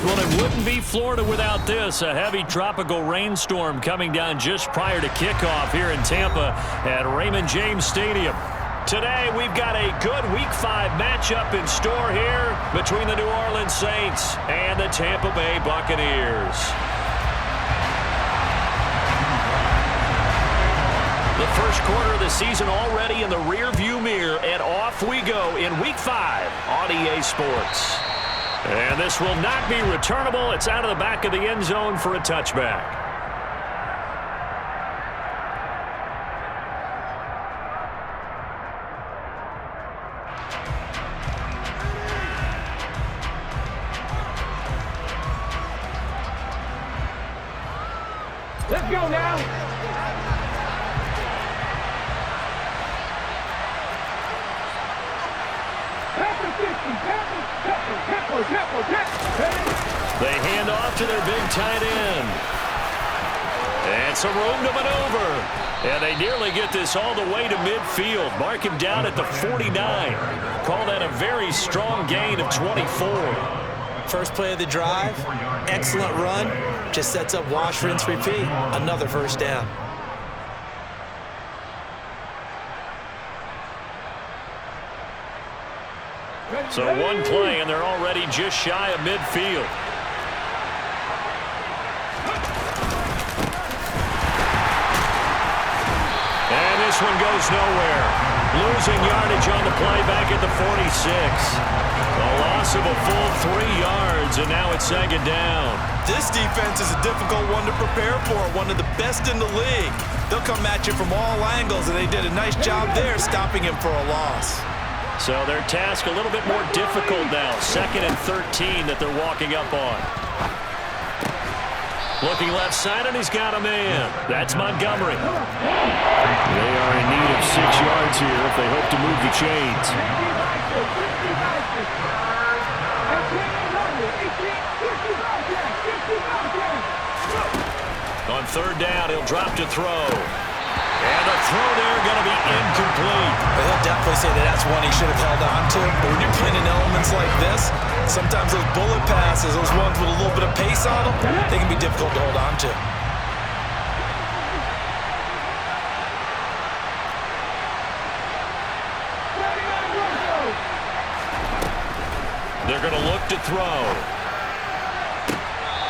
Well, it wouldn't be Florida without this. A heavy tropical rainstorm coming down just prior to kickoff here in Tampa at Raymond James Stadium. Today, we've got a good Week 5 matchup in store here between the New Orleans Saints and the Tampa Bay Buccaneers. The first quarter of the season already in the rearview mirror, and off we go in Week 5 on EA Sports. And this will not be returnable. It's out of the back of the end zone for a touchback. Let's go now. They hand off to their big tight end. And some room to maneuver. And they nearly get this all the way to midfield. Mark him down at the 49. Call that a very strong gain of 24. First play of the drive, excellent run. Just sets up wash, rinse, repeat. Another first down. So one play, and they're already just shy of midfield. And this one goes nowhere. Losing yardage on the play back at the 46. A loss of a full 3 yards, and now it's second down. This defense is a difficult one to prepare for, one of the best in the league. They'll come at you from all angles, and they did a nice job there stopping him for a loss. So their task a little bit more difficult now. 2nd and 13 that they're walking up on. Looking left side, and he's got a man. That's Montgomery. They are in need of 6 yards here if they hope to move the chains. On 3rd down, he'll drop to throw. And the throw there going to be incomplete. But he'll definitely say that that's one he should have held on to. But when you're playing in elements like this, sometimes those bullet passes, those ones with a little bit of pace on them, they can be difficult to hold on to. They're going to look to throw.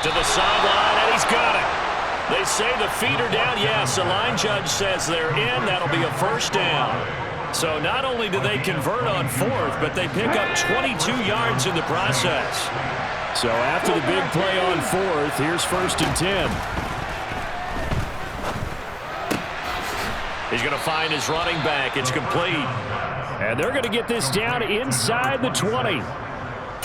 To the sideline, and he's got it. They say the feet are down. Yes, the line judge says they're in. That'll be a first down. So not only do they convert on 4th, but they pick up 22 yards in the process. So after the big play on 4th, here's 1st and 10. He's going to find his running back. It's complete. And they're going to get this down inside the 20.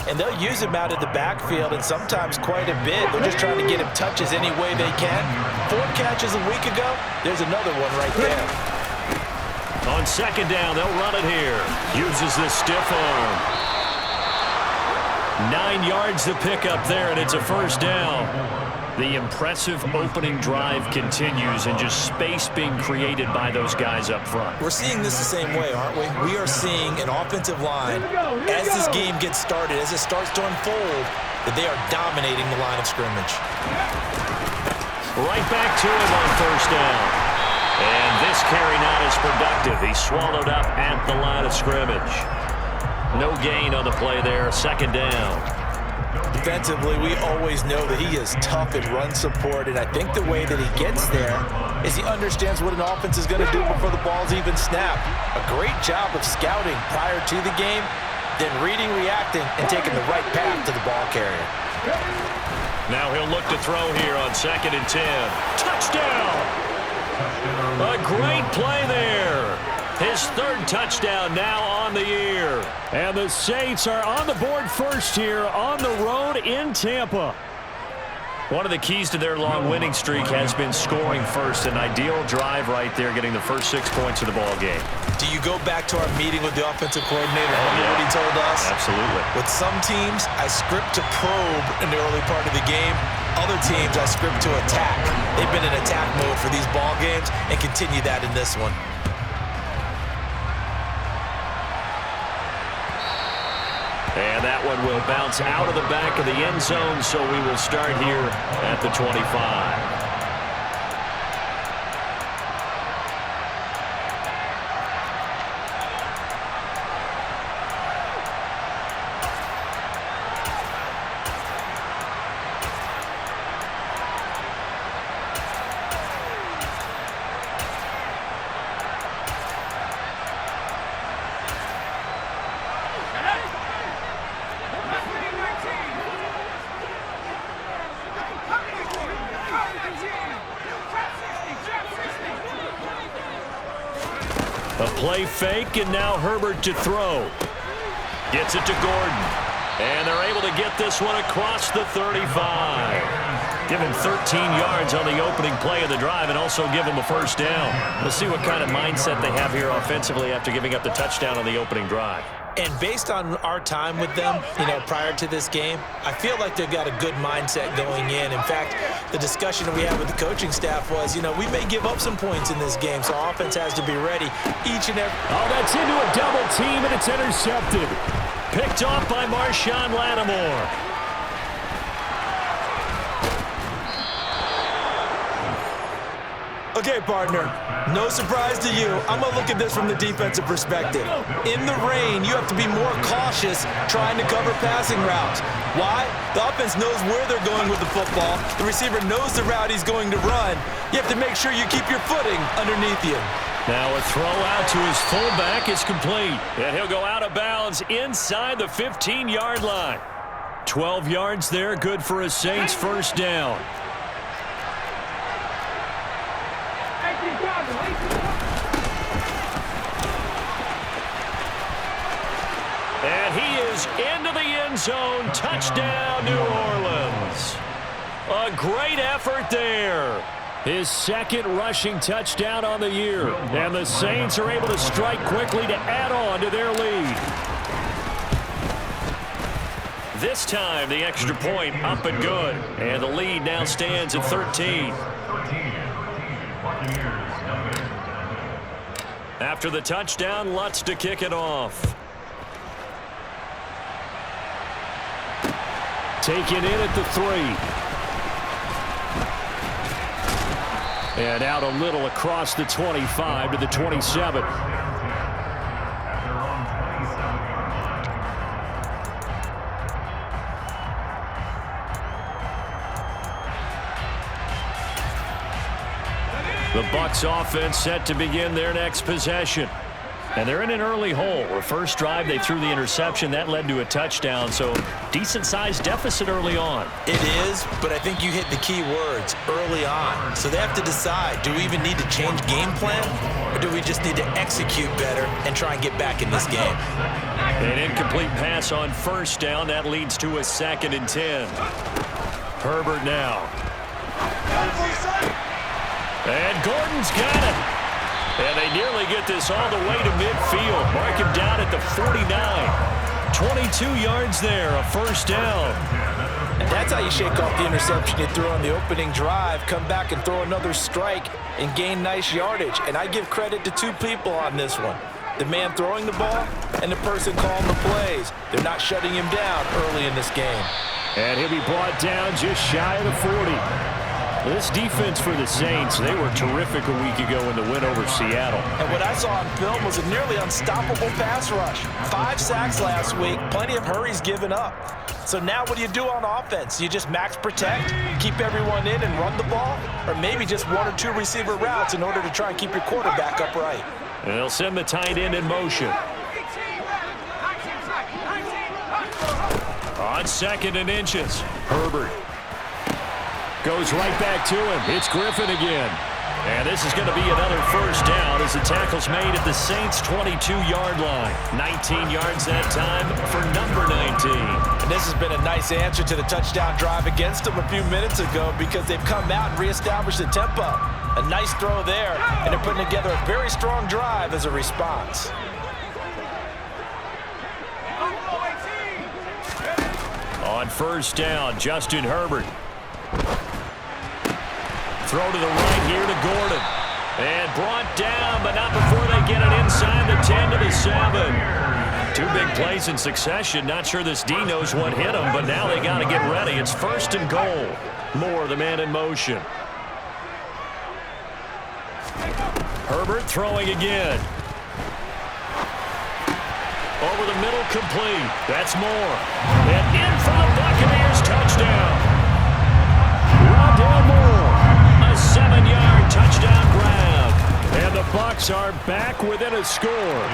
And they'll use him out of the backfield, and sometimes quite a bit. They're just trying to get him touches any way they can. 4 catches a week ago. There's another one right there. On 2nd down, they'll run it here. Uses the stiff arm. 9 yards to pick up there, and it's a first down. The impressive opening drive continues, and just space being created by those guys up front. We're seeing this the same way, aren't we? We are seeing an offensive line, as this game gets started, as it starts to unfold, that they are dominating the line of scrimmage. Right back to him on 1st down. And this carry not as productive. He's swallowed up at the line of scrimmage. No gain on the play there, 2nd down. Defensively, we always know that he is tough in run support, and I think the way that he gets there is he understands what an offense is going to do before the ball's even snapped. A great job of scouting prior to the game, then reading, reacting, and taking the right path to the ball carrier. Now he'll look to throw here on 2nd and 10. Touchdown! A great play there. His 3rd touchdown now on the year. And the Saints are on the board first here on the road in Tampa. One of the keys to their long winning streak has been scoring first. An ideal drive right there, getting the first 6 points of the ball game. Do you go back to our meeting with the offensive coordinator? Remember what he told us? Absolutely. With some teams, I script to probe in the early part of the game. Other teams, I script to attack. They've been in attack mode for these ball games and continue that in this one. And that one will bounce out of the back of the end zone, so we will start here at the 25. A play fake, and now Herbert to throw. Gets it to Gordon. And they're able to get this one across the 35. Give him 13 yards on the opening play of the drive and also give him a first down. We'll see what kind of mindset they have here offensively after giving up the touchdown on the opening drive. And based on our time with them, prior to this game, I feel like they've got a good mindset going in. In fact, the discussion that we had with the coaching staff was, we may give up some points in this game, so our offense has to be ready each and every... Oh, that's into a double team, and it's intercepted. Picked off by Marshawn Lattimore. Okay, partner, no surprise to you. I'm going to look at this from the defensive perspective. In the rain, you have to be more cautious trying to cover passing routes. Why? The offense knows where they're going with the football. The receiver knows the route he's going to run. You have to make sure you keep your footing underneath you. Now a throw out to his fullback is complete. And he'll go out of bounds inside the 15-yard line. 12 yards there, good for a Saints first down. And he is into the end zone. Touchdown, New Orleans. A great effort there. His second rushing touchdown on the year. And the Saints are able to strike quickly to add on to their lead. This time, the extra point up and good. And the lead now stands at 13. After the touchdown, Lutz to kick it off. Taken in at the 3. And out a little across the 25 to the 27. The Bucs offense set to begin their next possession. And they're in an early hole. The first drive, they threw the interception. That led to a touchdown, so decent-sized deficit early on. It is, but I think you hit the key words, early on. So they have to decide, do we even need to change game plan, or do we just need to execute better and try and get back in this game? An incomplete pass on first down. That leads to a 2nd and 10. Herbert now. And Gordon's got it. And they nearly get this all the way to midfield. Mark him down at the 49. 22 yards there, a first down. And that's how you shake off the interception you threw on the opening drive, come back and throw another strike and gain nice yardage. And I give credit to two people on this one. The man throwing the ball and the person calling the plays. They're not shutting him down early in this game. And he'll be brought down just shy of the 40. This defense for the Saints, they were terrific a week ago in the win over Seattle. And what I saw on film was a nearly unstoppable pass rush. 5 sacks last week, plenty of hurries given up. So now what do you do on offense? You just max protect, keep everyone in and run the ball? Or maybe just 1 or 2 receiver routes in order to try and keep your quarterback upright? And they'll send the tight end in motion. On 2nd and inches, Herbert goes right back to him. It's Griffin again. And this is going to be another first down as the tackle's made at the Saints' 22-yard line. 19 yards that time for number 19. And this has been a nice answer to the touchdown drive against them a few minutes ago because they've come out and reestablished the tempo. A nice throw there, and they're putting together a very strong drive as a response. On first down, Justin Herbert. Throw to the right here to Gordon. And brought down, but not before they get it inside the 10 to the 7. Two big plays in succession. Not sure this D knows what hit him, but now they got to get ready. It's 1st and goal. Moore, the man in motion. Herbert throwing again. Over the middle, complete. That's Moore. And in for the Buccaneers, touchdown. Rondale Moore, a 7-yard touchdown grab. And the Bucs are back within a score.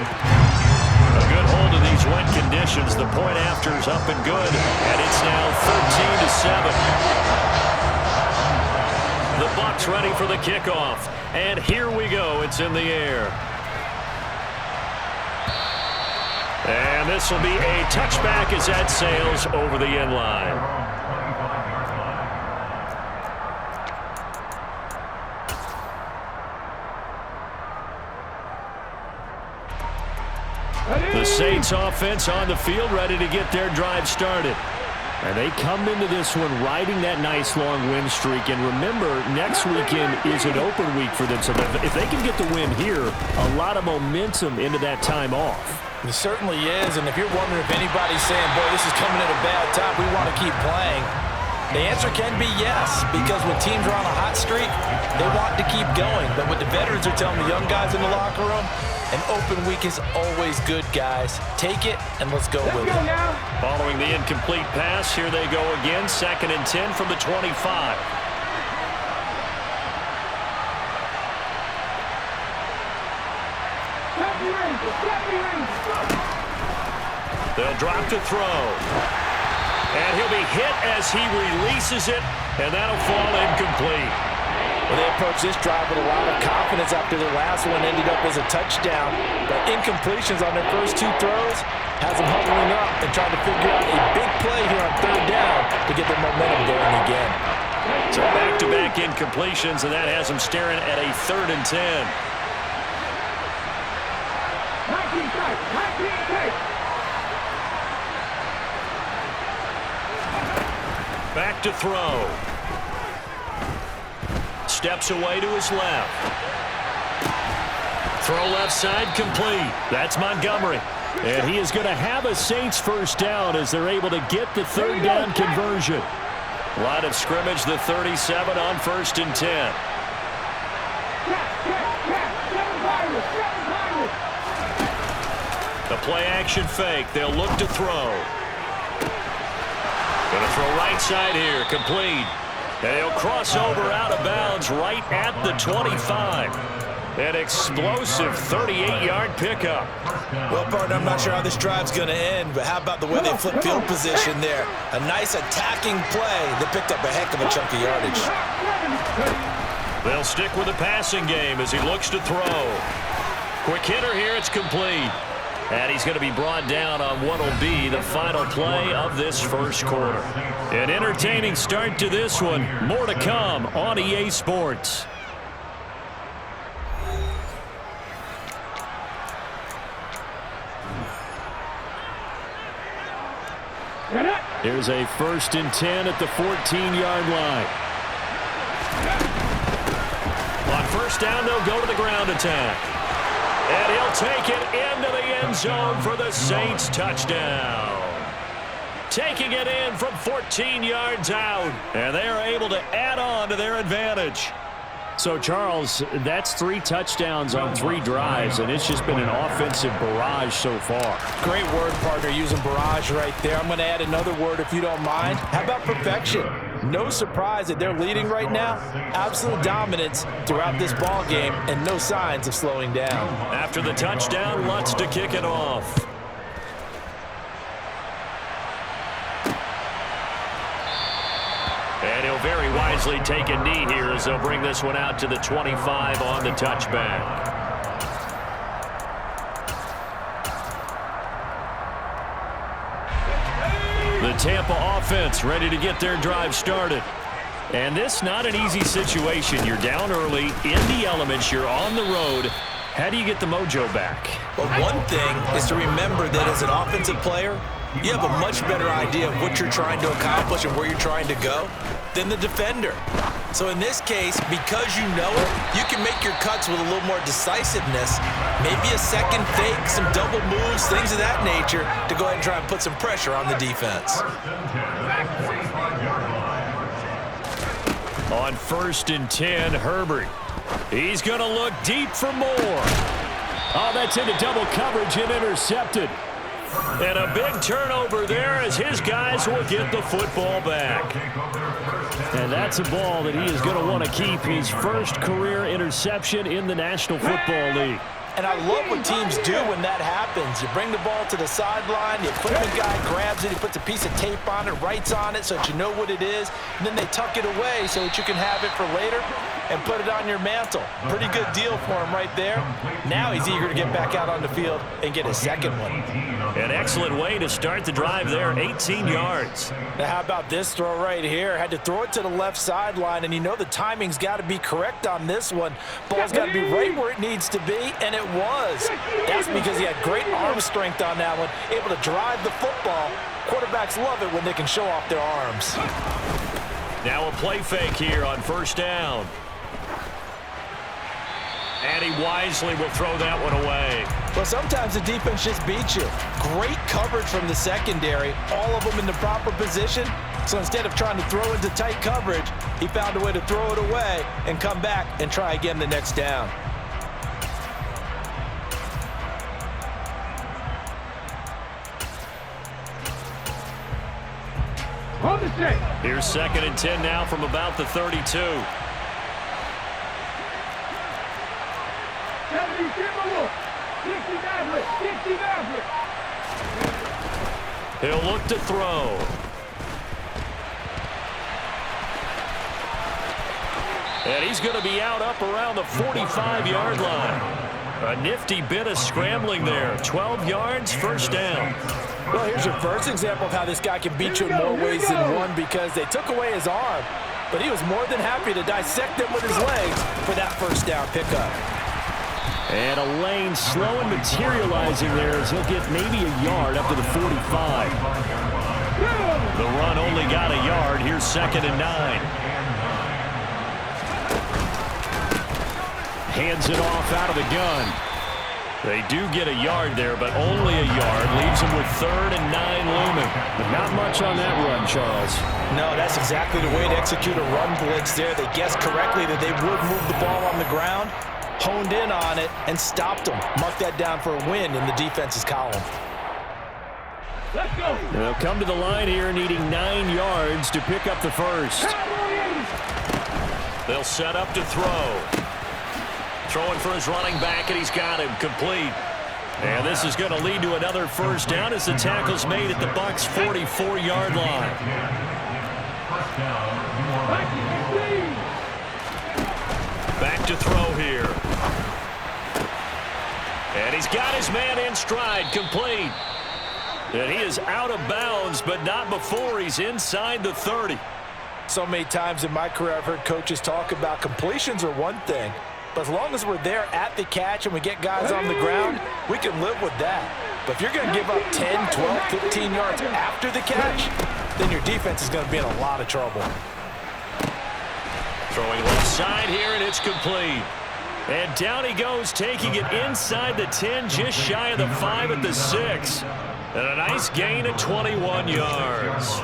A good hold of these wet conditions. The point after's up and good, and it's now 13-7. The Bucs ready for the kickoff, and here we go. It's in the air. And this will be a touchback as that sails over the end line. The Saints offense on the field, ready to get their drive started. And they come into this one riding that nice long win streak. And remember, next weekend is an open week for them. So if they can get the win here, a lot of momentum into that time off. It certainly is. And if you're wondering if anybody's saying, boy, this is coming at a bad time, we want to keep playing, the answer can be yes, because when teams are on a hot streak, they want to keep going. But what the veterans are telling the young guys in the locker room, an open week is always good, guys. Take it, and let's go with it. Following the incomplete pass, here they go again. 2nd and 10 from the 25. They'll drop to throw. And he'll be hit as he releases it, and that'll fall incomplete. Well, they approached this drive with a lot of confidence after their last one ended up as a touchdown. But incompletions on their first 2 throws has them huddling up and trying to figure out a big play here on 3rd down to get their momentum going again. So back-to-back incompletions, and that has them staring at a 3rd and 10. Back to throw. Steps away to his left. Throw left side, complete. That's Montgomery. And he is going to have a Saints first down as they're able to get the 3rd down conversion. Line of scrimmage, the 37 on 1st and 10. The play action fake. They'll look to throw. Going to throw right side here, complete. And he'll cross over out of bounds right at the 25. An explosive 38-yard pickup. Well, partner, I'm not sure how this drive's going to end, but how about the way they flip field position there? A nice attacking play that picked up a heck of a chunk of yardage. They'll stick with the passing game as he looks to throw. Quick hitter here, it's complete. And he's going to be brought down on what will be the final play of this first quarter. An entertaining start to this one. More to come on EA Sports. Here's a 1st and 10 at the 14-yard line. On 1st down, they'll go to the ground attack. And he'll take it into the end zone for the Saints touchdown. Taking it in from 14 yards out. And they are able to add on to their advantage. So, Charles, that's 3 touchdowns on 3 drives, and it's just been an offensive barrage so far. Great word, partner, using barrage right there. I'm going to add another word if you don't mind. How about perfection? No surprise that they're leading right now. Absolute dominance throughout this ball game and no signs of slowing down. After the touchdown, Lutz to kick it off. And he'll very wisely take a knee here as they'll bring this one out to the 25 on the touchback. The Tampa offense ready to get their drive started. And this not an easy situation. You're down early, in the elements, you're on the road. How do you get the mojo back? Well, one thing is to remember that as an offensive player, you have a much better idea of what you're trying to accomplish and where you're trying to go than the defender. So in this case, because you know it, you can make your cuts with a little more decisiveness. Maybe a second fake, some double moves, things of that nature to go ahead and try and put some pressure on the defense. On 1st and 10, Herbert. He's going to look deep for more. Oh, that's into double coverage and intercepted. And a big turnover there as his guys will get the football back. And that's a ball that he is going to want to keep, his first career interception in the National Football League. And I love what teams do when that happens. You bring the ball to the sideline, the equipment guy grabs it, he puts a piece of tape on it, writes on it so that you know what it is, and then they tuck it away so that you can have it for later and put it on your mantle. Pretty good deal for him right there. Now he's eager to get back out on the field and get his second one. An excellent way to start the drive there, 18 yards. Now how about this throw right here? Had to throw it to the left sideline, and you know the timing's got to be correct on this one. Ball's got to be right where it needs to be, and it was. That's because he had great arm strength on that one, able to drive the football. Quarterbacks love it when they can show off their arms. Now a play fake here on 1st down. And he wisely will throw that one away. Well, sometimes the defense just beats you. Great coverage from the secondary, all of them in the proper position. So instead of trying to throw into tight coverage, he found a way to throw it away and come back and try again the next down. Hold the stick. Here's 2nd and 10 now from about the 32. 70, 60 He'll look to throw. And he's going to be out up around the 45-yard line. A nifty bit of scrambling there. 12 yards, 1st down. Well, here's your first example of how this guy can beat you in more ways than one, because they took away his arm, but he was more than happy to dissect them with his legs for that 1st down pickup. And a lane slow and materializing there as he'll get maybe a yard up to the 45. The run only got a yard. Here's 2nd and 9. Hands it off out of the gun. They do get a yard there, but only a yard. Leaves them with 3rd and 9 looming. But not much on that run, Charles. No, that's exactly the way to execute a run blitz there. They guessed correctly that they would move the ball on the ground, honed in on it, and stopped them. Mark that down for a win in the defense's column. Let's go. They'll come to the line here needing 9 yards to pick up the first. They'll set up to throw. Throwing for his running back, and he's got him complete. And this is going to lead to another 1st down as the tackle's made at the Bucs' 44-yard line. Back to throw here. And he's got his man in stride, complete. And he is out of bounds, but not before he's inside the 30. So many times in my career I've heard coaches talk about completions are one thing, but as long as we're there at the catch and we get guys on the ground, we can live with that. But if you're going to give up 10, 12, 15 yards after the catch, then your defense is going to be in a lot of trouble. Throwing left side here, and it's complete. And down he goes, taking it inside the 10, just shy of the 5 at the 6. And a nice gain of 21 yards.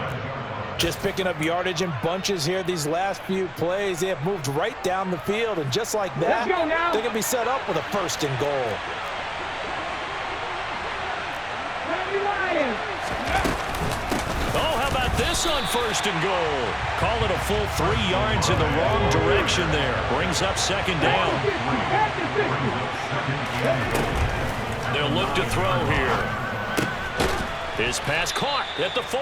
Just picking up yardage in bunches here these last few plays. They have moved right down the field, and just like that, they're going to be set up with a 1st and goal. Oh, how about this on 1st and goal? Call it a full 3 yards in the wrong direction there. Brings up 2nd down. They'll look to throw here. His pass caught at the 4.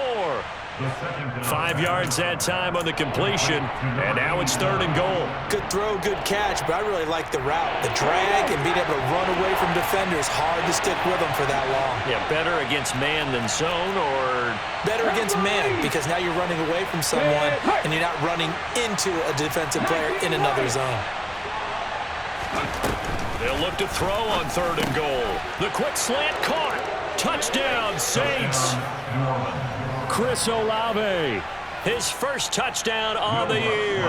5 yards that time on the completion, and now it's 3rd and goal. Good throw, good catch, but I really like the route. The drag and being able to run away from defenders, hard to stick with them for that long. Yeah, better against man than zone, or? Better against man, because now you're running away from someone, and you're not running into a defensive player in another zone. They'll look to throw on 3rd and goal. The quick slant caught. Touchdown, Saints. Chris Olave. His first touchdown on the year,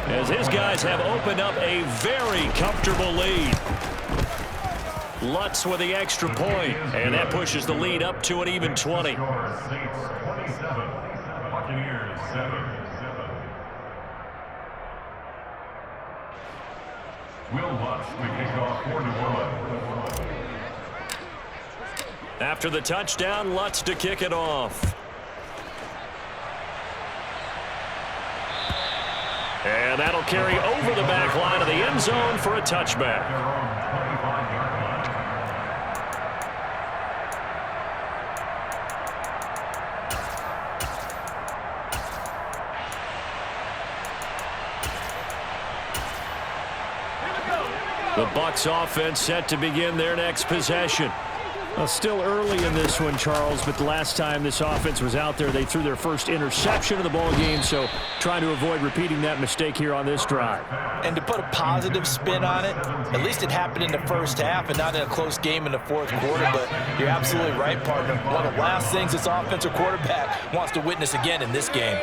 as his guys have opened up a very comfortable lead. Lutz with the extra point, and that pushes the lead up to an even 20. After the touchdown, Lutz to kick it off. And that'll carry over the back line of the end zone for a touchback. The Bucs offense set to begin their next possession. Well, still early in this one, Charles, but the last time this offense was out there, they threw their first interception of the ball game, so trying to avoid repeating that mistake here on this drive. And to put a positive spin on it, at least it happened in the first half and not in a close game in the fourth quarter, but you're absolutely right, partner. One of the last things this offensive quarterback wants to witness again in this game.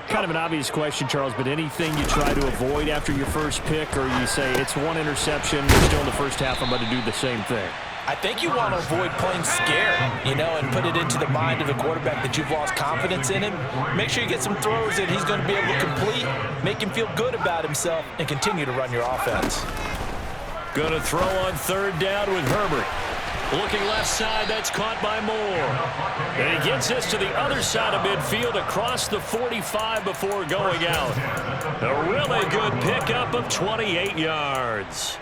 Kind of an obvious question, Charles, but anything you try to avoid after your first pick, or you say it's one interception, we're still in the first half, I'm about to do the same thing? I think you want to avoid playing scared, and put it into the mind of the quarterback that you've lost confidence in him. Make sure you get some throws that he's going to be able to complete, make him feel good about himself, and continue to run your offense. Going to throw on third down with Herbert. Looking left side, that's caught by Moore. And he gets this to the other side of midfield across the 45 before going out. A really good pickup of 28 yards.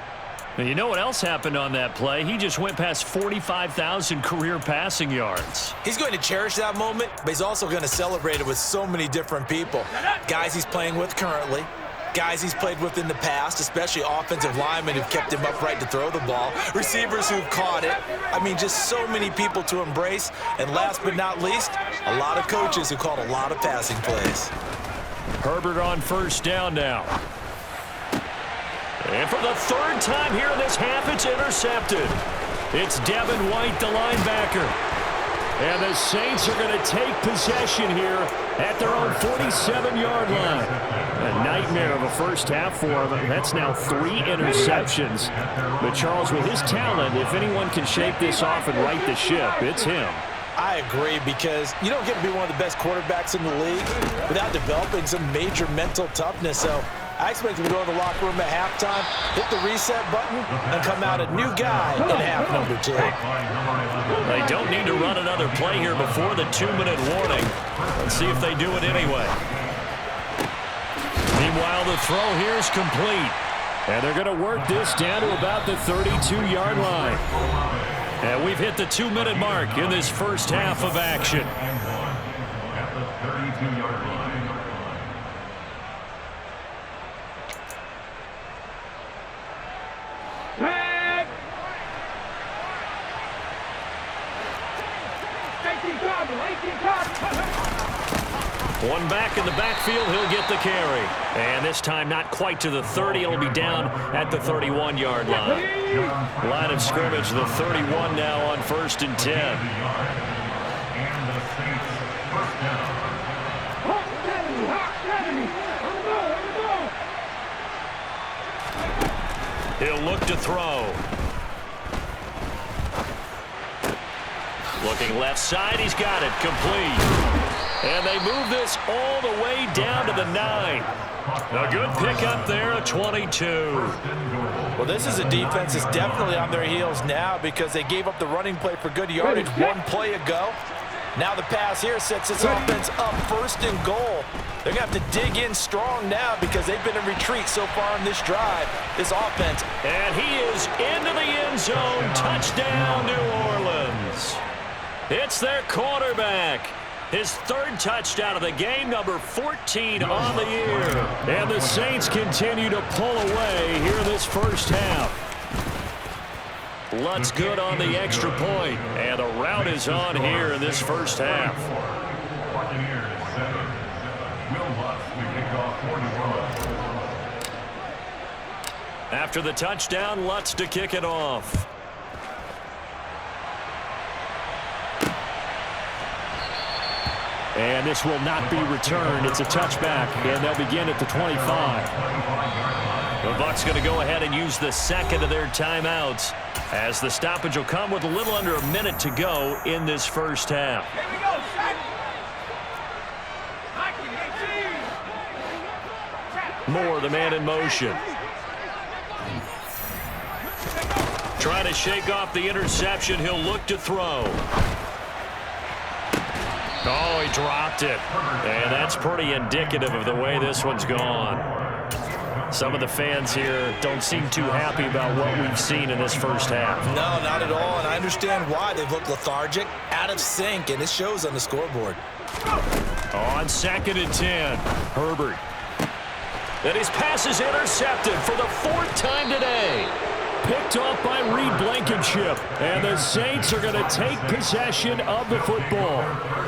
And you know what else happened on that play? He just went past 45,000 career passing yards. He's going to cherish that moment, but he's also going to celebrate it with so many different people. Guys he's playing with currently, guys he's played with in the past, especially offensive linemen who've kept him upright to throw the ball, receivers who've caught it. I mean, just so many people to embrace. And last but not least, a lot of coaches who called a lot of passing plays. Herbert on first down now. And for the third time here in this half, it's intercepted. It's Devin White, the linebacker. And the Saints are going to take possession here at their own 47-yard line. A nightmare of a first half for him. That's now 3 interceptions. But Charles, with his talent, if anyone can shake this off and right the ship, it's him. I agree, because you don't get to be one of the best quarterbacks in the league without developing some major mental toughness. So I expect him to go in the locker room at halftime, hit the reset button, and come out a new guy in half number 2. They don't need to run another play here before the 2-minute warning. Let's see if they do it anyway. Meanwhile, the throw here is complete. And they're going to work this down to about the 32-yard line. And we've hit the 2-minute mark in this first half of action. At the 32-yard line. One back in the backfield, he'll get the carry. And this time not quite to the 30. It'll be down at the 31-yard line. Line of scrimmage, the 31 now on 1st and 10. He'll look to throw. Looking left side, he's got it, complete. And they move this all the way down to the 9. A good pickup there, a 22. Well, this is a defense that's definitely on their heels now, because they gave up the running play for good yardage one play ago. Now the pass here sets this offense up 1st and goal. They're going to have to dig in strong now, because they've been in retreat so far in this drive, this offense. And he is into the end zone. Touchdown, New Orleans. It's their quarterback. His 3rd touchdown of the game, number 14 on the year. And the Saints continue to pull away here in this first half. Lutz good on the extra point, and the route is on here in this first half. After the touchdown, Lutz to kick it off. And this will not be returned. It's a touchback, and they'll begin at the 25. The Bucs going to go ahead and use the second of their timeouts, as the stoppage will come with a little under a minute to go in this first half. Here we go, set. Moore, the man in motion. Trying to shake off the interception. He'll look to throw. Oh, he dropped it. And that's pretty indicative of the way this one's gone. Some of the fans here don't seem too happy about what we've seen in this first half. No, not at all, and I understand why. They've looked lethargic, out of sync, and it shows on the scoreboard. On 2nd and 10, Herbert. And his pass is intercepted for the 4th time today. Picked off by Reed Blankenship, and the Saints are going to take possession of the football.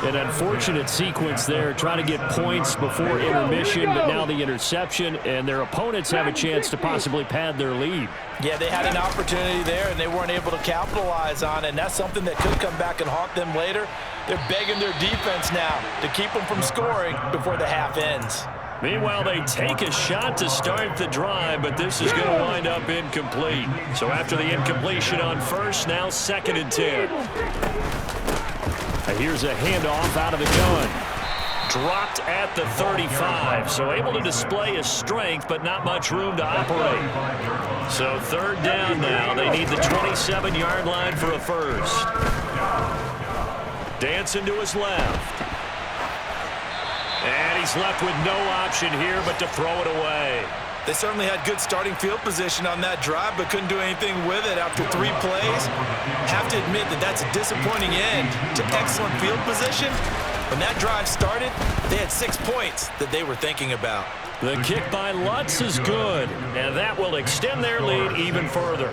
An unfortunate sequence there, trying to get points before intermission, but now the interception, and their opponents have a chance to possibly pad their lead. Yeah, they had an opportunity there, and they weren't able to capitalize on it, and that's something that could come back and haunt them later. They're begging their defense now to keep them from scoring before the half ends. Meanwhile, they take a shot to start the drive, but this is going to wind up incomplete. So after the incompletion on first, now 2nd and 10. Here's a handoff out of the gun. Dropped at the 35, so able to display his strength, but not much room to operate. So 3rd down now. They need the 27-yard line for a first. Dancing to his left. And he's left with no option here but to throw it away. They certainly had good starting field position on that drive, but couldn't do anything with it after 3 plays. Have to admit that that's a disappointing end to excellent field position. When that drive started, they had 6 points that they were thinking about. The kick by Lutz is good, and that will extend their lead even further.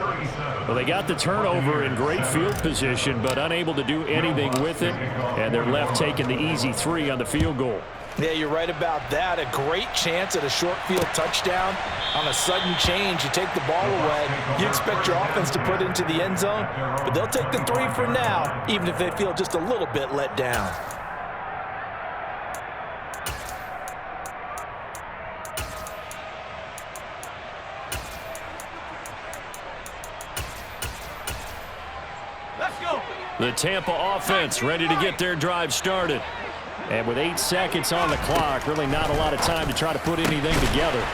Well, they got the turnover in great field position, but unable to do anything with it, and they're left taking the easy 3 on the field goal. Yeah, you're right about that. A great chance at a short field touchdown. On a sudden change, you take the ball away. You expect your offense to put it into the end zone, but they'll take the 3 for now, even if they feel just a little bit let down. Let's go. The Tampa offense ready to get their drive started. And with 8 seconds on the clock, really not a lot of time to try to put anything together.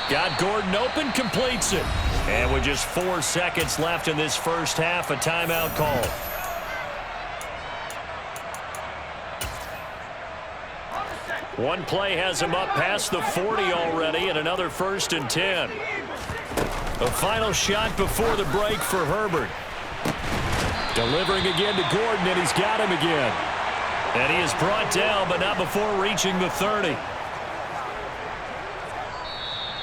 Got Gordon open, completes it. And with just 4 seconds left in this first half, a timeout call. One play has him up past the 40 already, and another 1st and 10. A final shot before the break for Herbert. Delivering again to Gordon, and he's got him again. And he is brought down, but not before reaching the 30.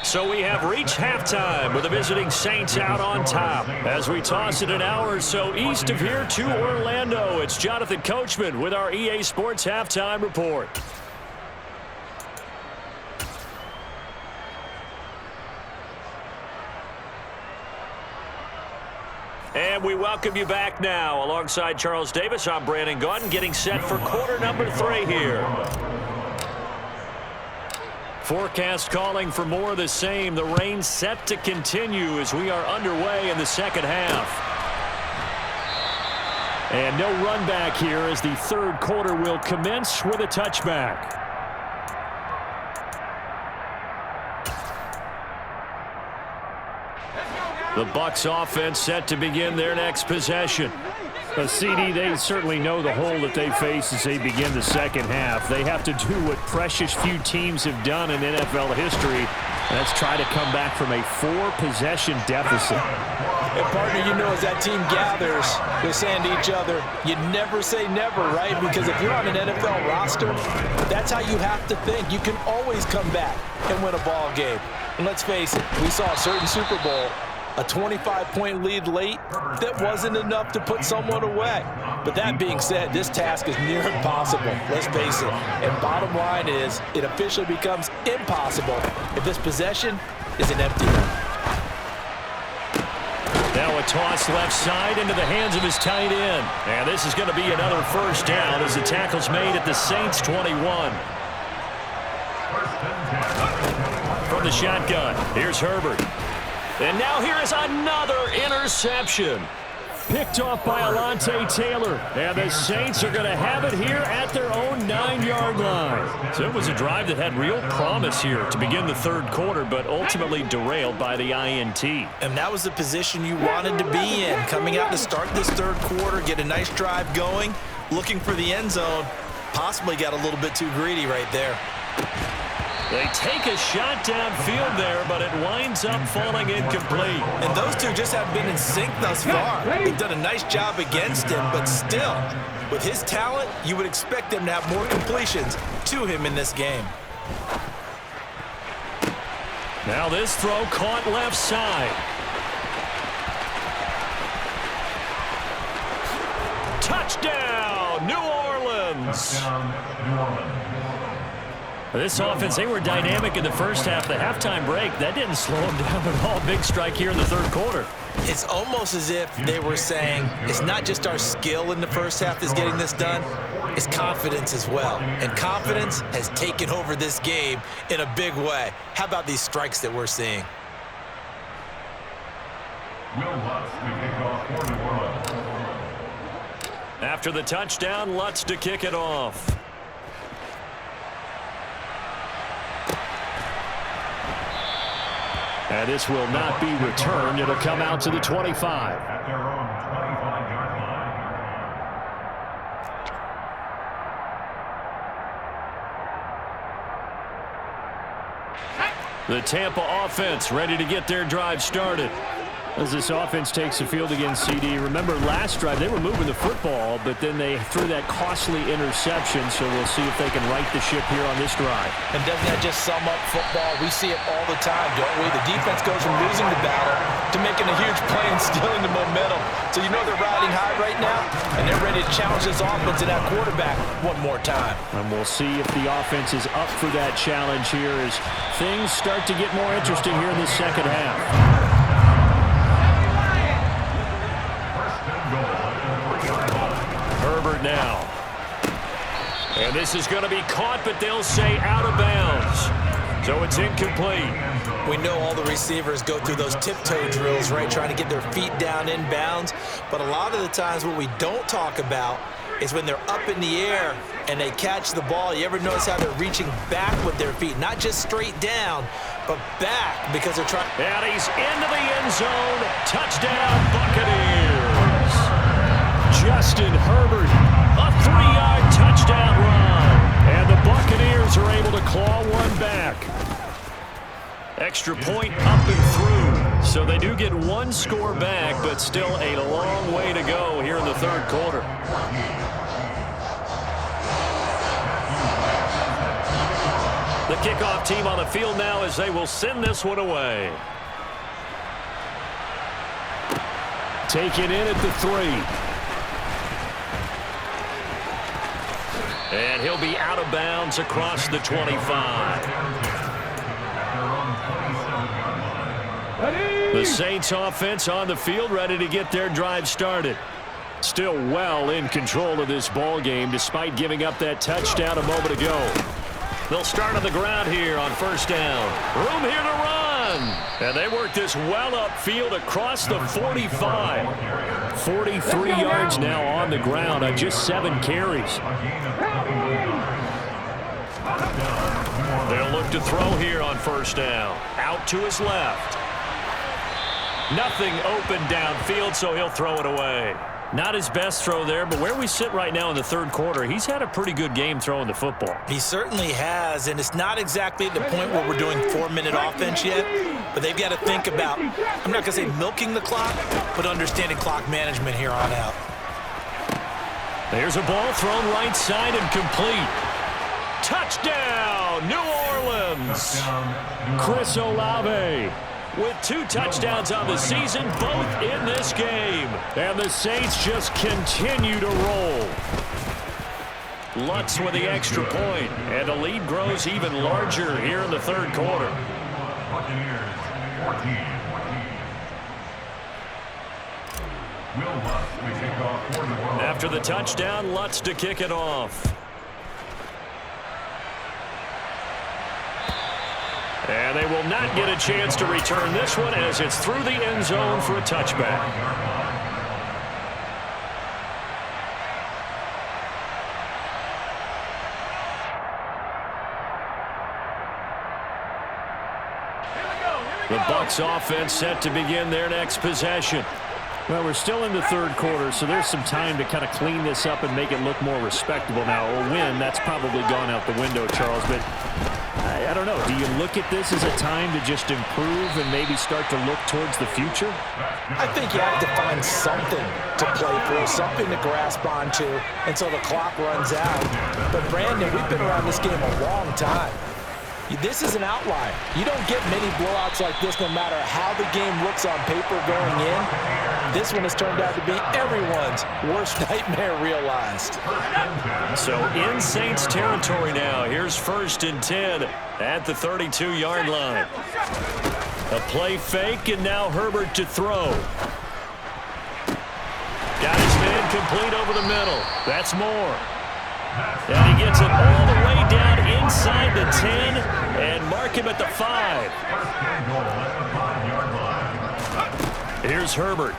So we have reached halftime with the visiting Saints out on top. As we toss it an hour or so east of here to Orlando, it's Jonathan Coachman with our EA Sports Halftime Report. And we welcome you back now. Alongside Charles Davis, I'm Brandon Gaudin, getting set for quarter number 3 here. Forecast calling for more of the same. The rain set to continue as we are underway in the second half. And no run back here as the 3rd quarter will commence with a touchback. The Bucs offense set to begin their next possession. CD, they certainly know the hole that they face as they begin the second half. They have to do what precious few teams have done in NFL history. That's try to come back from a 4-possession deficit. And partner, you know, as that team gathers, they're saying to each other, you never say never, right? Because if you're on an NFL roster, that's how you have to think. You can always come back and win a ball game. And let's face it, we saw a certain Super Bowl, a 25-point lead late, that wasn't enough to put someone away. But that being said, this task is near impossible, let's face it. And bottom line is, it officially becomes impossible if this possession is an empty one. Now a toss left side into the hands of his tight end. And this is going to be another first down as the tackle's made at the Saints 21. From the shotgun, here's Herbert. And now here is another interception. Picked off by Alontae Taylor. And the Saints are going to have it here at their own 9-yard line. So it was a drive that had real promise here to begin the third quarter, but ultimately derailed by the INT. And that was the position you wanted to be in. Coming out to start this third quarter, get a nice drive going, looking for the end zone. Possibly got a little bit too greedy right there. They take a shot downfield there, but it winds up falling incomplete. And those two just haven't been in sync thus far. They've done a nice job against him, but still, with his talent, you would expect them to have more completions to him in this game. Now this throw caught left side. Touchdown, New Orleans. Touchdown, New Orleans. This offense, they were dynamic in the first half. The halftime break, that didn't slow them down at all. Big strike here in the third quarter. It's almost as if they were saying, it's not just our skill in the first half that's getting this done, it's confidence as well. And confidence has taken over this game in a big way. How about these strikes that we're seeing? Will Lutz to kick off for New Orleans. After the touchdown, Lutz to kick it off. And this will not be returned. It'll come out to the 25. At their own 25-yard line. The Tampa offense ready to get their drive started. As this offense takes the field against CD. Remember last drive, they were moving the football, but then they threw that costly interception, so we'll see if they can right the ship here on this drive. And doesn't that just sum up football? We see it all the time, don't we? The defense goes from losing the battle to making a huge play and stealing the momentum. So you know they're riding high right now, and they're ready to challenge this offense and that quarterback one more time. And we'll see if the offense is up for that challenge here as things start to get more interesting here in the second half. Herbert now. And this is going to be caught, but they'll say out of bounds. So it's incomplete. We know all the receivers go through those tiptoe drills, right, trying to get their feet down inbounds. But a lot of the times what we don't talk about is when they're up in the air and they catch the ball. You ever notice how they're reaching back with their feet? Not just straight down, but back because they're trying. And he's into the end zone. Touchdown, Buccaneers. Justin Herbert, a 3-yard touchdown run. And the Buccaneers are able to claw one back. Extra point up and through. So they do get one score back, but still a long way to go here in the third quarter. The kickoff team on the field now as they will send this one away. Taken in at the 3. And he'll be out of bounds across the 25. The Saints offense on the field ready to get their drive started. Still well in control of this ball game despite giving up that touchdown a moment ago. They'll start on the ground here on first down. Room here to run. And they work this well upfield across the 45. 43 yards now on the ground on just 7 carries. They'll look to throw here on first down. Out to his left. Nothing open downfield, so he'll throw it away. Not his best throw there, but where we sit right now in the third quarter, he's had a pretty good game throwing the football. He certainly has, and it's not exactly at the point where we're doing 4-minute offense yet, but they've got to think about, I'm not going to say milking the clock, but understanding clock management here on out. There's a ball thrown right side and complete. Touchdown, New Orleans. Chris Olave with 2 touchdowns on the season, both in this game. And the Saints just continue to roll. Lutz with the extra point, and the lead grows even larger here in the third quarter. Will Lutz to kick off for New Orleans. After the touchdown, Lutz to kick it off. And they will not get a chance to return this one as it's through the end zone for a touchback. The Bucs offense set to begin their next possession. Well, we're still in the third quarter, so there's some time to kind of clean this up and make it look more respectable. Now, a win, that's probably gone out the window, Charles, but I don't know. Do you look at this as a time to just improve and maybe start to look towards the future? I think you have to find something to play for, something to grasp onto until the clock runs out. But, Brandon, we've been around this game a long time. This is an outlier. You don't get many blowouts like this no matter how the game looks on paper going in. This one has turned out to be everyone's worst nightmare realized. So in Saints territory now. Here's 1st and 10 at the 32-yard line. A play fake, and now Herbert to throw. Got his man complete over the middle. That's Moore. And he gets it all the way down inside the 10 and mark him at the 5. Here's Herbert.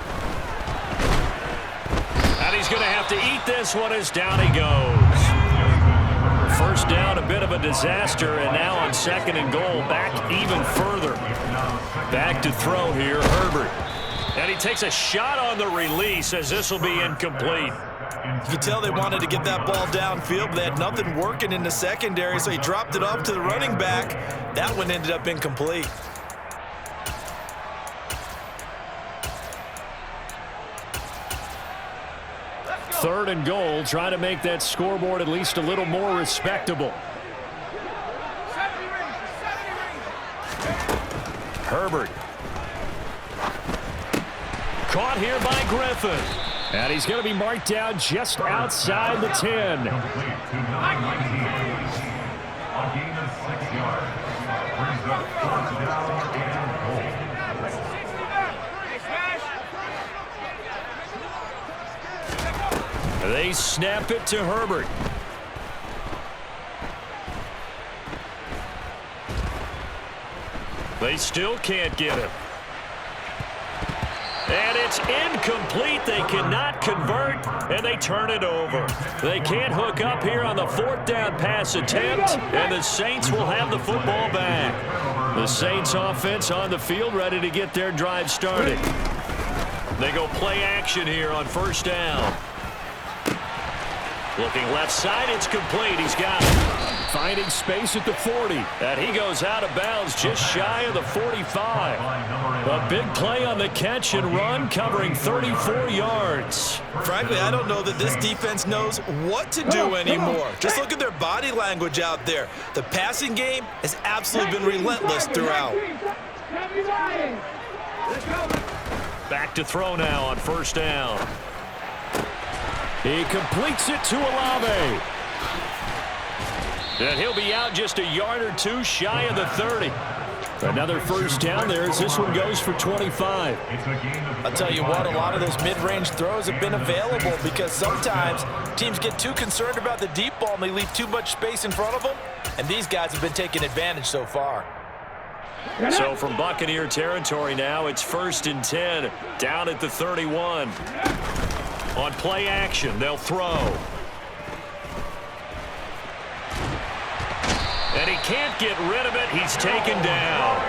And he's going to have to eat this one as down he goes. First down, a bit of a disaster, and now on 2nd and goal, back even further. Back to throw here, Herbert. And he takes a shot on the release as this will be incomplete. You can tell they wanted to get that ball downfield, but they had nothing working in the secondary, so he dropped it off to the running back. That one ended up incomplete. Third and goal, trying to make that scoreboard at least a little more respectable. Herbert. Caught here by Griffin. And he's going to be marked down just outside the 10. Complete to number 19. A gain of 6 yards. Brings up 4th down and goal. They snap it to Herbert. They still can't get him. And it's incomplete. They cannot convert, and they turn it over. They can't hook up here on the 4th down pass attempt, and the Saints will have the football back. The Saints offense on the field ready to get their drive started. They go play action here on 1st down. Looking left side, it's complete. He's got it. Finding space at the 40. And he goes out of bounds just shy of the 45. A big play on the catch and run, covering 34 yards. Frankly, I don't know that this defense knows what to do anymore. Just look at their body language out there. The passing game has absolutely been relentless throughout. Back to throw now on 1st down. He completes it to Olave. And he'll be out just a yard or two shy of the 30. Another 1st down there as this one goes for 25. I'll tell you what, a lot of those mid-range throws have been available because sometimes teams get too concerned about the deep ball and they leave too much space in front of them, and these guys have been taking advantage so far. So from Buccaneer territory now, it's 1st and 10 down at the 31. On play action, they'll throw. And he can't get rid of it. He's taken down.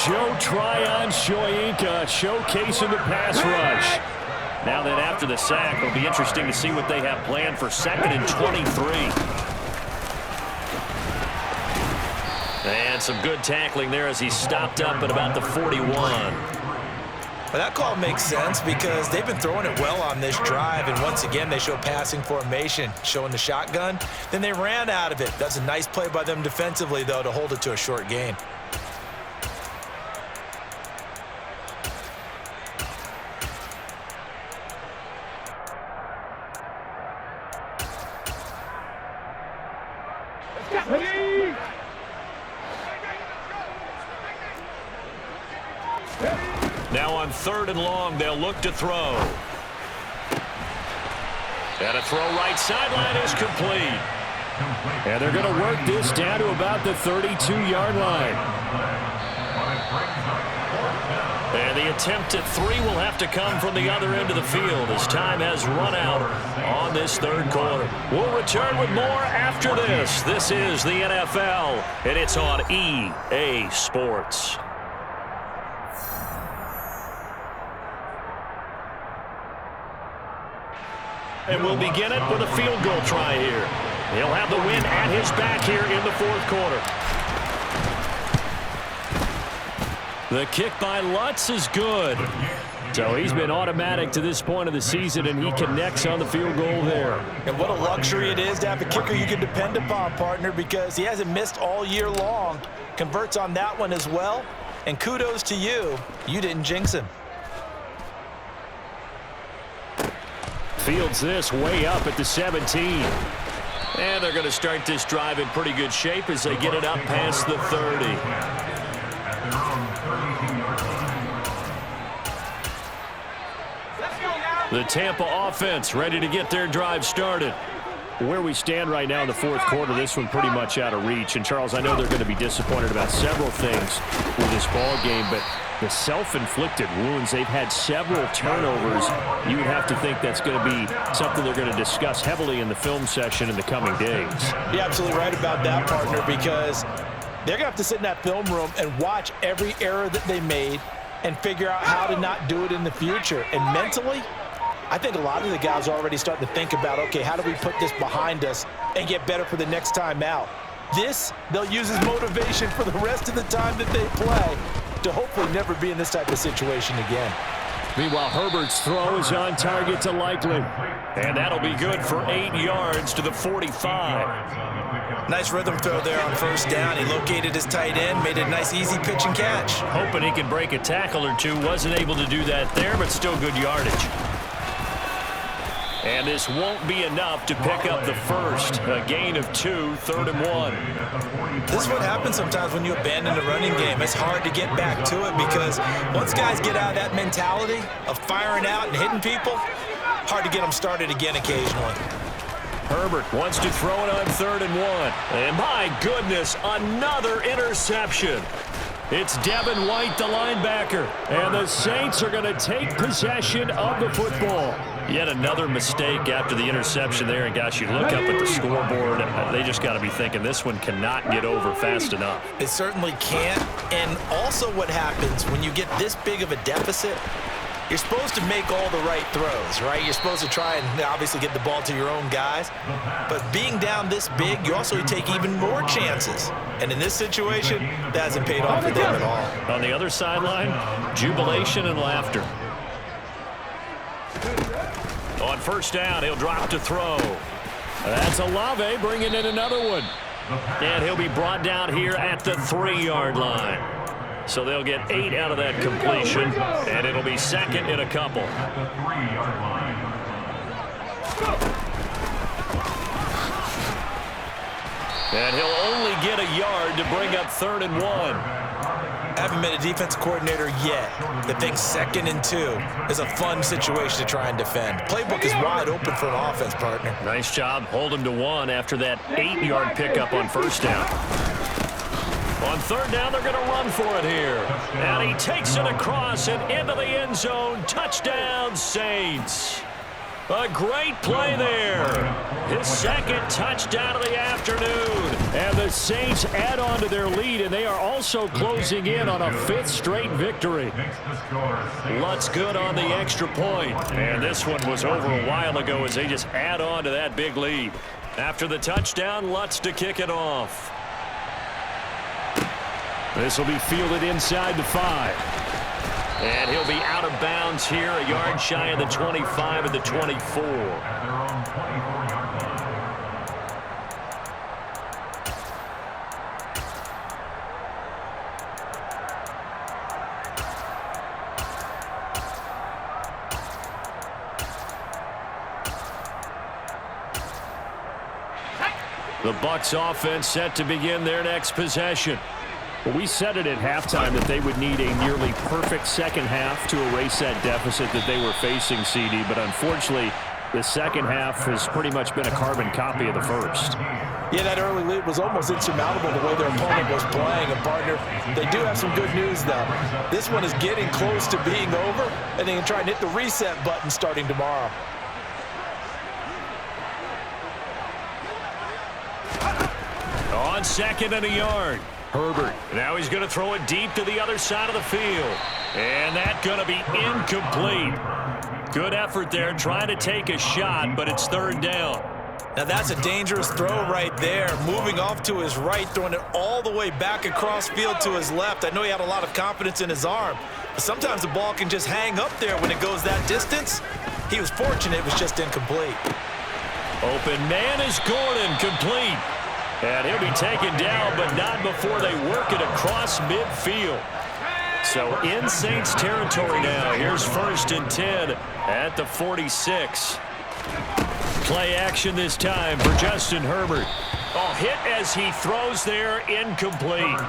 Joe Tryon-Shoyinka showcasing the pass rush. Now then, after the sack, it'll be interesting to see what they have planned for 2nd and 23. And some good tackling there as he stopped up at about the 41. Well, that call makes sense because they've been throwing it well on this drive, and once again they show passing formation, showing the shotgun. Then they ran out of it. That's a nice play by them defensively, though, to hold it to a short gain. Now on 3rd and long, they'll look to throw. And a throw right sideline is complete. And they're going to work this down to about the 32-yard line. And the attempt at 3 will have to come from the other end of the field as time has run out on this third quarter. We'll return with more after this. This is the NFL, and it's on EA Sports. And we'll begin it with a field goal try here. He'll have the win at his back here in the fourth quarter. The kick by Lutz is good. So he's been automatic to this point of the season, and he connects on the field goal there. And what a luxury it is to have a kicker you can depend upon, partner, because he hasn't missed all year long. Converts on that one as well. And kudos to you. You didn't jinx him. Fields this way up at the 17. And they're going to start this drive in pretty good shape as they get it up past the 30. The Tampa offense ready to get their drive started. Where we stand right now in the fourth quarter, this one pretty much out of reach. And, Charles, I know they're going to be disappointed about several things with this ball game, but the self-inflicted wounds, they've had several turnovers. You would have to think that's going to be something they're going to discuss heavily in the film session in the coming days. You're absolutely right about that, partner, because they're going to have to sit in that film room and watch every error that they made and figure out how to not do it in the future. And mentally, I think a lot of the guys are already starting to think about, okay, how do we put this behind us and get better for the next time out? This, they'll use as motivation for the rest of the time that they play to hopefully never be in this type of situation again. Meanwhile, Herbert's throw is on target to Likely. And that'll be good for 8 yards to the 45. Nice rhythm throw there on first down. He located his tight end, made a nice easy pitch and catch. Hoping he could break a tackle or two. Wasn't able to do that there, but still good yardage. And this won't be enough to pick up the first. A gain of 2, 3rd and 1. This is what happens sometimes when you abandon the running game. It's hard to get back to it because once guys get out of that mentality of firing out and hitting people, hard to get them started again occasionally. Herbert wants to throw it on 3rd and 1. And my goodness, another interception. It's Devin White, the linebacker. And the Saints are going to take possession of the football. Yet another mistake after the interception there. And, gosh, you look up at the scoreboard, they just got to be thinking this one cannot get over fast enough. It certainly can't. And also what happens when you get this big of a deficit, you're supposed to make all the right throws, right? You're supposed to try and obviously get the ball to your own guys. But being down this big, you also take even more chances. And in this situation, that hasn't paid off for them at all. On the other sideline, jubilation and laughter. On first down, he'll drop to throw. That's Olave bringing in another one. And he'll be brought down here at the 3-yard line. So they'll get 8 out of that completion, and it'll be 2nd and a couple. And he'll only get a yard to bring up 3rd and 1. I haven't been a defense coordinator yet that thinks 2nd and 2 is a fun situation to try and defend. Playbook is wide open for an offense, partner. Nice job. Hold him to 1 after that 8-yard pickup on first down. On 3rd down, they're going to run for it here. And he takes it across and into the end zone. Touchdown, Saints. A great play there. His 2nd touchdown of the afternoon. And the Saints add on to their lead, and they are also closing in on a 5th straight victory. Lutz good on the extra point. And this one was over a while ago as they just add on to that big lead. After the touchdown, Lutz to kick it off. This will be fielded inside the 5. And he'll be out of bounds here, a yard shy of the 25 and the 24. The Bucs offense set to begin their next possession. Well, we said it at halftime that they would need a nearly perfect second half to erase that deficit that they were facing, CD. But unfortunately, The second half has pretty much been a carbon copy of the first. Yeah, that early lead was almost insurmountable the way their opponent was playing. And, partner, they do have some good news, though. This one is getting close to being over, and they can try and hit the reset button starting tomorrow. On second and a yard, Herbert. Now he's going to throw it deep to the other side of the field. And that's going to be incomplete. Good effort there trying to take a shot, but it's third down. Now that's a dangerous throw right there. Moving off to his right, throwing it all the way back across field to his left. I know he had a lot of confidence in his arm, but sometimes the ball can just hang up there when it goes that distance. He was fortunate it was just incomplete. Open man is Gordon, complete. And he'll be taken down, but not before they work it across midfield. So in Saints territory now. Here's 1st and 10 at the 46. Play action this time for Justin Herbert. Oh, hit as he throws there, incomplete.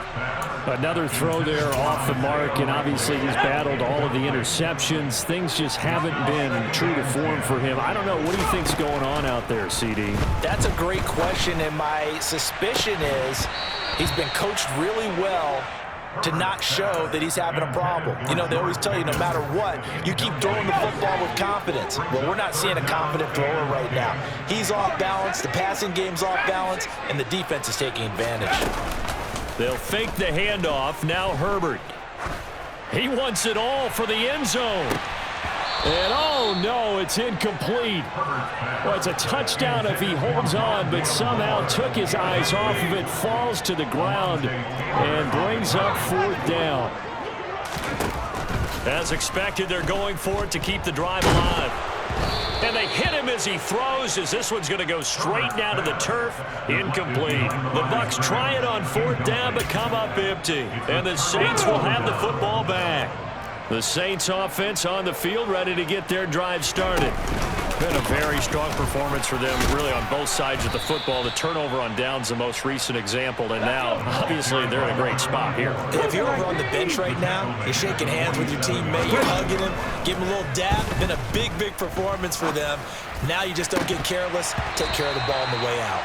Another throw there off the mark, and obviously he's battled all of the interceptions. Things just haven't been true to form for him. I don't know. What do you think's going on out there, CD? That's a great question, and my suspicion is he's been coached really well to not show that he's having a problem. You know, they always tell you no matter what, you keep throwing the football with confidence. Well, we're not seeing a confident thrower right now. He's off balance, the passing game's off balance, and the defense is taking advantage. They'll fake the handoff. Now Herbert. He wants it all for the end zone. And oh no, it's incomplete. Well, it's a touchdown if he holds on, but somehow took his eyes off of it, falls to the ground, and brings up 4th down. As expected, they're going for it to keep the drive alive. And they hit him as he throws, as this one's going to go straight down to the turf. Incomplete. The Bucs try it on 4th down, but come up empty. And the Saints will have the football back. The Saints offense on the field, ready to get their drive started. Been a very strong performance for them, really, on both sides of the football. The turnover on downs, the most recent example, and now, obviously, they're in a great spot here. If you're over on the bench right now, you're shaking hands with your teammate, you're hugging him, give him a little dab. Been a big, big performance for them. Now you just don't get careless. Take care of the ball on the way out.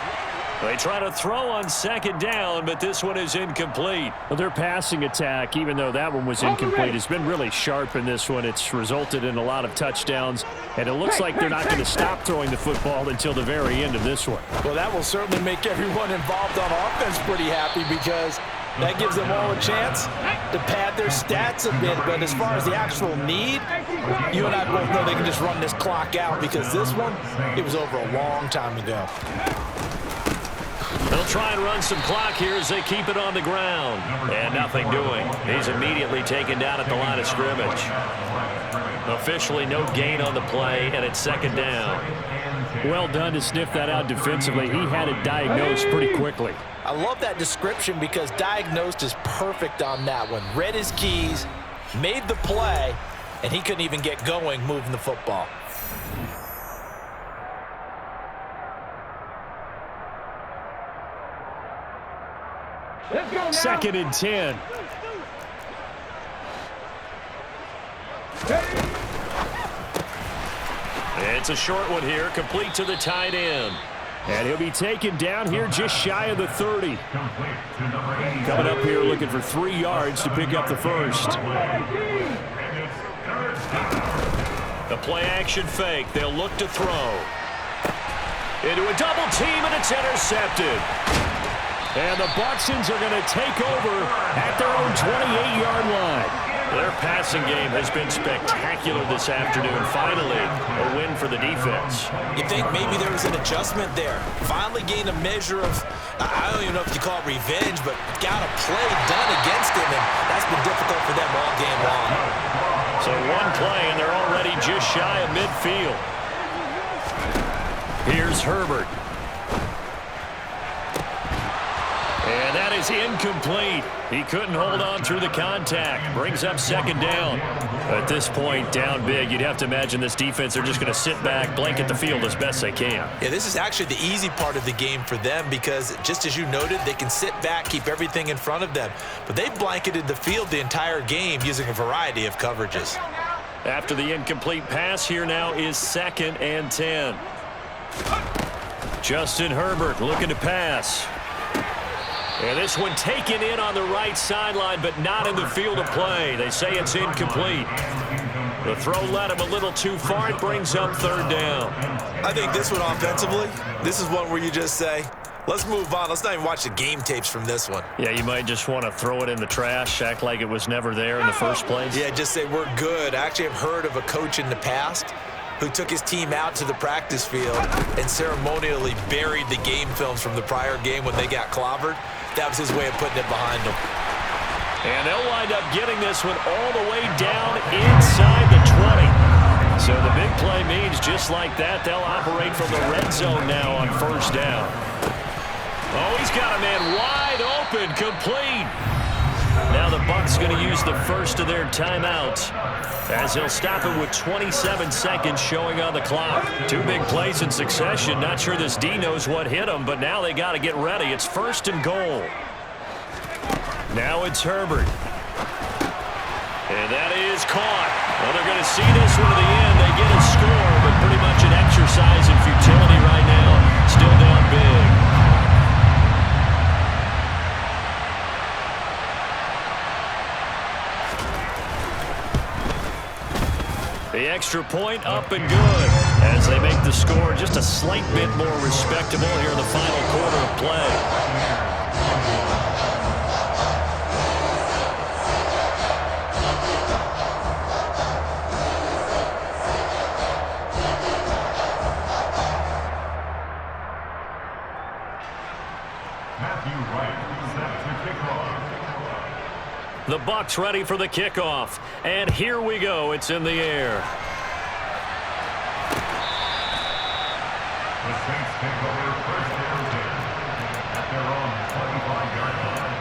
They try to throw on 2nd down, but this one is incomplete. Well, their passing attack, even though that one was incomplete, has been really sharp in this one. It's resulted in a lot of touchdowns, and it looks like they're not going to stop throwing the football until the very end of this one. Well, that will certainly make everyone involved on offense pretty happy, because that gives them all a chance to pad their stats a bit. But as far as the actual need, you and I both know they can just run this clock out, because this one, it was over a long time ago. They'll try and run some clock here as they keep it on the ground. And nothing doing. He's immediately taken down at the line of scrimmage. Officially no gain on the play, and it's 2nd down. Well done to sniff that out defensively. He had it diagnosed pretty quickly. I love that description, because diagnosed is perfect on that one. Read his keys, made the play, and he couldn't even get going moving the football. Let's go now. 2nd and 10. It's a short one here, complete to the tight end. And he'll be taken down here just shy of the 30. Coming up here looking for 3 yards to pick up the first. The play action fake. They'll look to throw. Into a double team, and it's intercepted. And the Bucsons are going to take over at their own 28-yard line. Their passing game has been spectacular this afternoon. Finally, a win for the defense. You think maybe there was an adjustment there. Finally gained a measure of, I don't even know if you call it revenge, but got a play done against him, and that's been difficult for them all game long. So one play, and they're already just shy of midfield. Here's Herbert. And that is incomplete. He couldn't hold on through the contact. Brings up 2nd down. At this point, down big, you'd have to imagine this defense are just going to sit back, blanket the field as best they can. Yeah, this is actually the easy part of the game for them, because just as you noted, they can sit back, keep everything in front of them. But they've blanketed the field the entire game using a variety of coverages. After the incomplete pass, here now is 2nd and 10. Justin Herbert looking to pass. And this one taken in on the right sideline, but not in the field of play. They say it's incomplete. The throw led him a little too far. It brings up 3rd down. I think this one offensively, this is one where you just say, let's move on. Let's not even watch the game tapes from this one. Yeah, you might just want to throw it in the trash, act like it was never there in the first place. Yeah, just say we're good. I actually have heard of a coach in the past who took his team out to the practice field and ceremonially buried the game films from the prior game when they got clobbered. That was his way of putting it behind them. And they'll wind up getting this one all the way down inside the 20. So the big play means just like that, they'll operate from the red zone now on 1st down. Oh, he's got a man wide open, complete. Now the Bucs going to use the first of their timeouts as he'll stop it with 27 seconds showing on the clock. 2 big plays in succession. Not sure this D knows what hit him, but now they got to get ready. It's 1st and goal. Now it's Herbert. And that is caught. Well, they're going to see this one to the end. They get a score, but pretty much an exercise in futility right now. Still down big. The extra point up and good as they make the score just a slight bit more respectable here in the final quarter of play. The Bucs ready for the kickoff. And here we go. It's in the air. The Saints take over 1st and 10 at their own 25-yard line.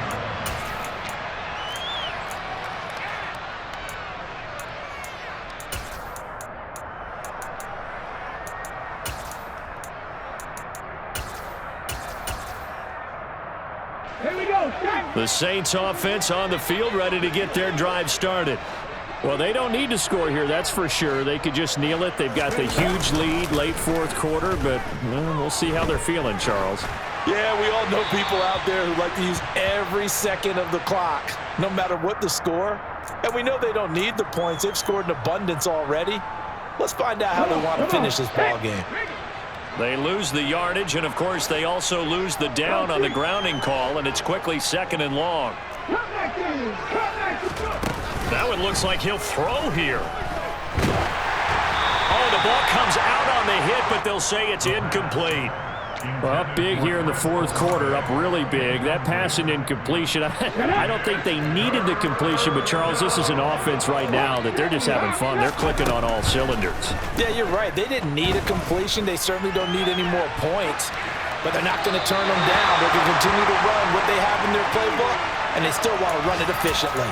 Here we go. The Saints offense on the field ready to get their drive started. Well, they don't need to score here, that's for sure. They could just kneel it. They've got the huge lead late 4th quarter, but we'll see how they're feeling, Charles. Yeah, we all know people out there who like to use every second of the clock, no matter what the score. And we know they don't need the points. They've scored in abundance already. Let's find out how they want to finish this ball game. They lose the yardage, and, of course, they also lose the down on the grounding call, and it's quickly 2nd and long. That one looks like he'll throw here. Oh, the ball comes out on the hit, but they'll say it's incomplete. Well, up big here in the 4th quarter, up really big. That pass and incompletion, I don't think they needed the completion, but, Charles, this is an offense right now that they're just having fun. They're clicking on all cylinders. Yeah, you're right. They didn't need a completion. They certainly don't need any more points, but they're not going to turn them down. They can continue to run what they have in their playbook, and they still want to run it efficiently.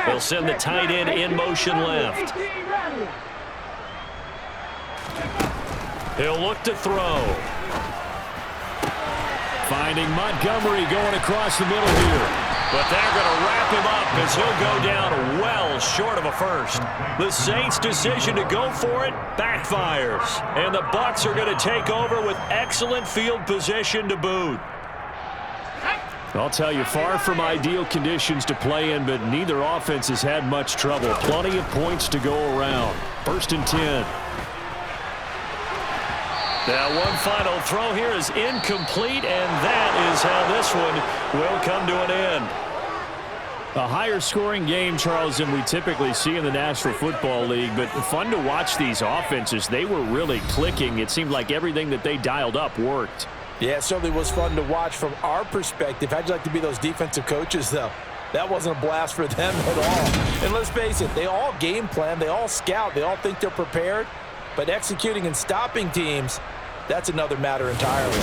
They'll send the tight end in motion left. He'll look to throw. Finding Montgomery going across the middle here. But they're going to wrap him up as he'll go down well short of a first. The Saints' decision to go for it backfires. And the Bucs are going to take over with excellent field position to boot. I'll tell you, far from ideal conditions to play in, but neither offense has had much trouble. Plenty of points to go around. 1st and 10. Now one final throw here is incomplete, and that is how this one will come to an end. A higher scoring game, Charles, than we typically see in the National Football League, but fun to watch these offenses. They were really clicking. It seemed like everything that they dialed up worked. Yeah, it certainly was fun to watch from our perspective. How'd you like to be those defensive coaches, though? That wasn't a blast for them at all. And let's face it, they all game plan, they all scout, they all think they're prepared. But executing and stopping teams, that's another matter entirely.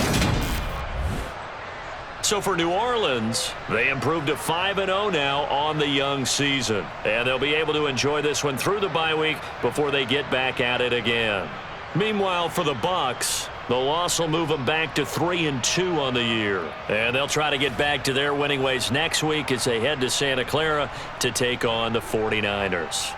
So for New Orleans, they improved to 5-0 now on the young season. And they'll be able to enjoy this one through the bye week before they get back at it again. Meanwhile, for the Bucs, the loss will move them back to 3-2 on the year. And they'll try to get back to their winning ways next week as they head to Santa Clara to take on the 49ers.